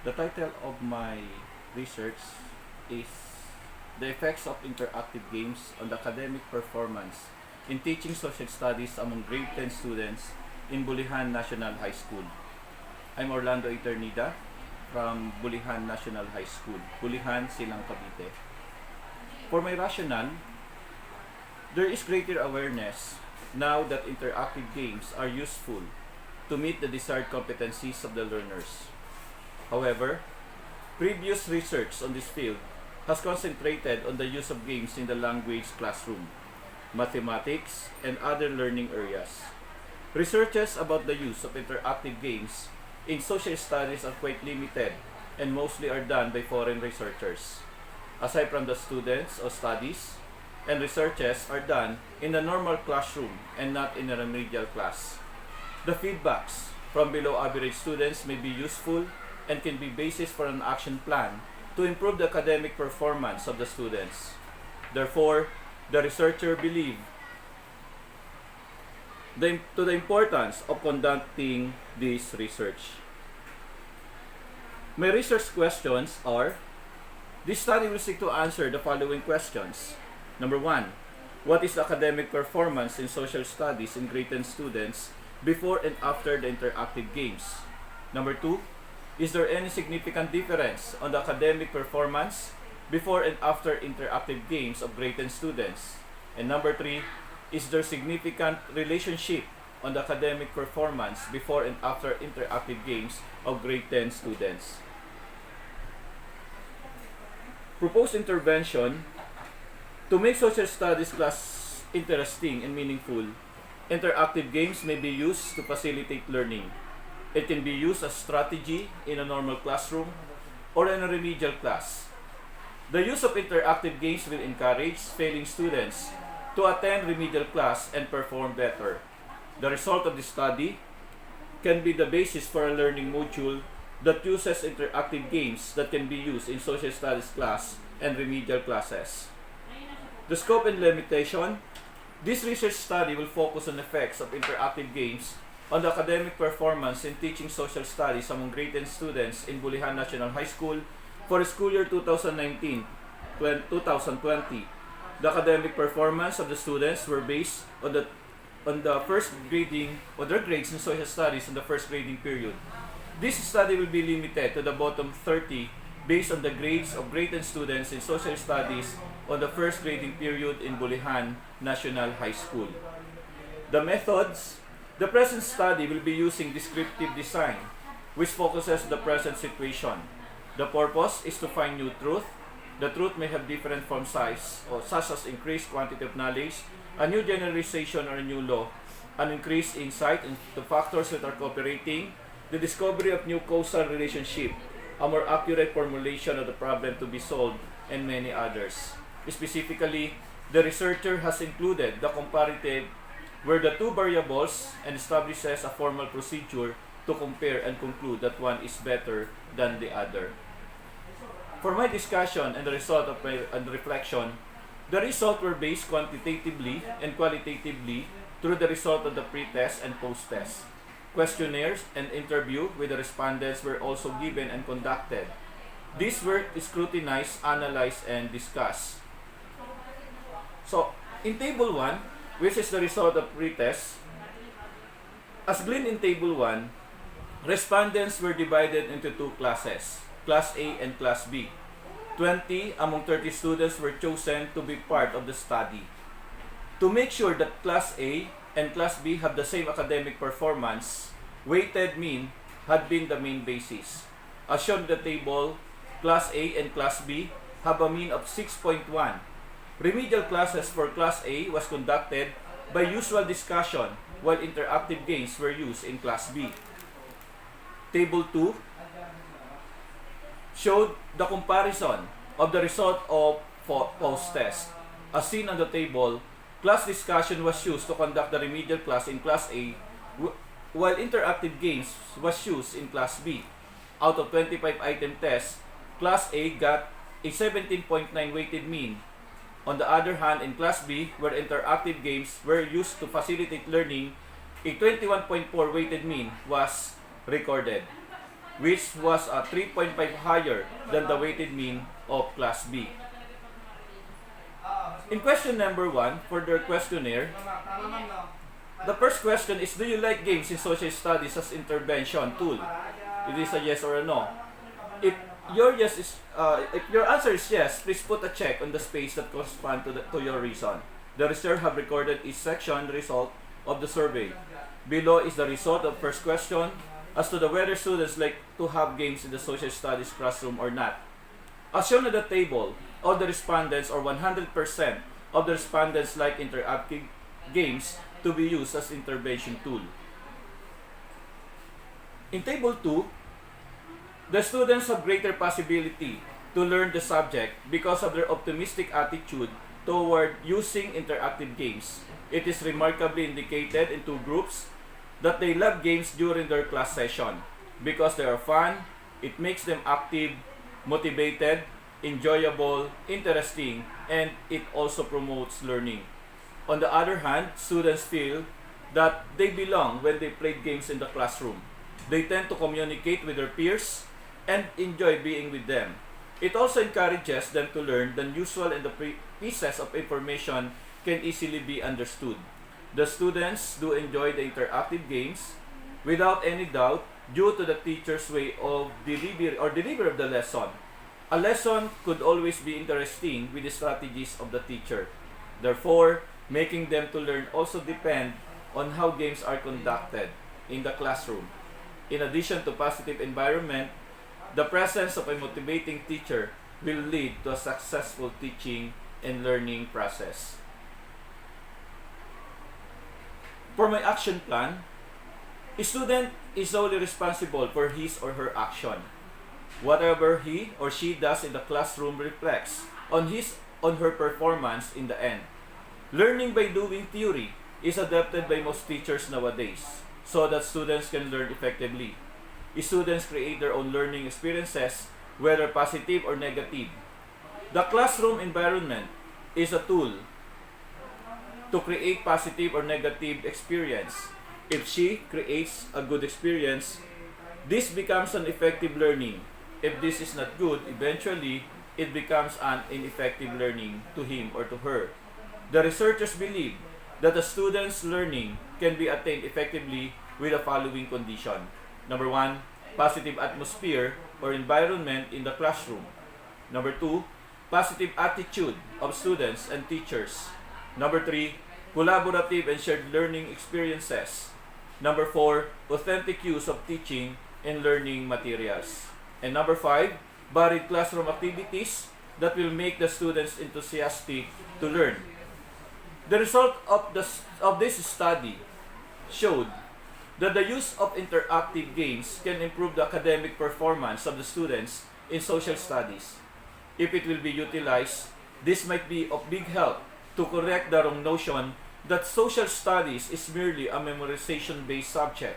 The title of my research is The Effects of Interactive Games on the Academic Performance in Teaching Social Studies among Grade 10 students in Bulihan National High School. I'm Orlando Ternida from Bulihan National High School, Bulihan, Silang, Cavite. For my rationale, there is greater awareness now that interactive games are useful to meet the desired competencies of the learners. However, previous research on this field has concentrated on the use of games in the language classroom, mathematics, and other learning areas. Researches about the use of interactive games in social studies are quite limited and mostly are done by foreign researchers. Aside from the students or studies, and researches are done in the normal classroom and not in a remedial class. The feedbacks from below average students may be useful and can be basis for an action plan to improve the academic performance of the students. Therefore, the researcher believe the importance of conducting this research. My research questions are, this study will seek to answer the following questions. Number 1, what is the academic performance in social studies in grade 10 students before and after the interactive games? Number 2, is there any significant difference on the academic performance before and after interactive games of grade 10 students? And number 3, is there significant relationship on the academic performance before and after interactive games of grade 10 students? Proposed intervention. To make social studies class interesting and meaningful, interactive games may be used to facilitate learning. It can be used as strategy in a normal classroom or in a remedial class. The use of interactive games will encourage failing students to attend remedial class and perform better. The result of the study can be the basis for a learning module that uses interactive games that can be used in social studies class and remedial classes. The scope and limitation. This research study will focus on effects of interactive games on the academic performance in teaching social studies among grade 10 students in Bulihan National High School for school year 2019-2020. The academic performance of the students were based on the first grading or their grades in social studies in the first grading period. This study will be limited to the bottom 30 based on the grades of grade 10 students in social studies on the first grading period in Bulihan National High School. The methods. The present study will be using descriptive design, which focuses on the present situation. The purpose is to find new truth. The truth may have different form size, or such as increased quantity of knowledge, a new generalization or a new law, an increased insight into factors that are cooperating, the discovery of new causal relationship, a more accurate formulation of the problem to be solved, and many others. Specifically, the researcher has included the comparative where the two variables and establishes a formal procedure to compare and conclude that one is better than the other. For my discussion and the result of my reflection, the results were based quantitatively and qualitatively through the result of the pre-test and post-test. Questionnaires and interview with the respondents were also given and conducted. This work is scrutinized, analyzed, and discussed. So, in Table 1, which is the result of pre-test, as gleaned in Table 1, respondents were divided into two classes, Class A and Class B. 20 among 30 students were chosen to be part of the study. To make sure that Class A and Class B have the same academic performance, weighted mean had been the main basis. As shown in the table, Class A and Class B have a mean of 6.1. Remedial classes for Class A was conducted by usual discussion, while interactive games were used in Class B. Table 2 showed the comparison of the result of post-test. As seen on the table, class discussion was used to conduct the remedial class in Class A, while interactive games was used in Class B. Out of 25 item tests, Class A got a 17.9 weighted mean. On the other hand, in Class B, where interactive games were used to facilitate learning, a 21.4 weighted mean was recorded. which was 3.5 higher than the weighted mean of Class B. In question number 1, for their questionnaire, the first question is, do you like games in social studies as intervention tool? It is a yes or a no. If your answer is yes, please put a check on the space that corresponds to your reason. The researcher have recorded each section result of the survey. Below is the result of first question as to the whether students like to have games in the social studies classroom or not. As shown in the table, all the respondents or 100% of the respondents like interactive games to be used as intervention tool. In table 2, the students have greater possibility to learn the subject because of their optimistic attitude toward using interactive games. It is remarkably indicated in 2 groups that they love games during their class session because they are fun, it makes them active, motivated, enjoyable, interesting, and it also promotes learning. On the other hand, students feel that they belong when they play games in the classroom. They tend to communicate with their peers and enjoy being with them. It also encourages them to learn than usual, and the pieces of information can easily be understood. The students do enjoy the interactive games without any doubt due to the teacher's way of delivery of the lesson. A lesson could always be interesting with the strategies of the teacher. Therefore, making them to learn also depend on how games are conducted in the classroom. In addition to positive environment, the presence of a motivating teacher will lead to a successful teaching and learning process. For my action plan, a student is solely responsible for his or her action. Whatever he or she does in the classroom reflects on his or her performance in the end. Learning by doing theory is adopted by most teachers nowadays so that students can learn effectively. Students create their own learning experiences, whether positive or negative. The classroom environment is a tool to create positive or negative experience. If she creates a good experience, this becomes an effective learning. If this is not good, eventually it becomes an ineffective learning to him or to her. The researchers believe that the student's learning can be attained effectively with the following condition. Number 1, positive atmosphere or environment in the classroom. Number 2, positive attitude of students and teachers. Number 3, collaborative and shared learning experiences. Number 4, authentic use of teaching and learning materials. And number 5, varied classroom activities that will make the students enthusiastic to learn. The result of this study showed that the use of interactive games can improve the academic performance of the students in social studies. If it will be utilized, this might be of big help to correct the wrong notion that social studies is merely a memorization-based subject.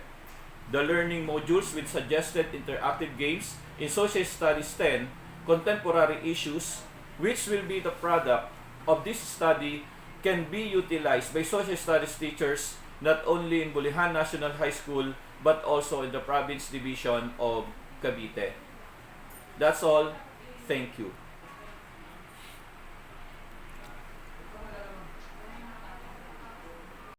The learning modules with suggested interactive games in Social Studies 10, Contemporary Issues, which will be the product of this study, can be utilized by social studies teachers not only in Bulihan National High School but also in the Province Division of Cavite. That's all. Thank you.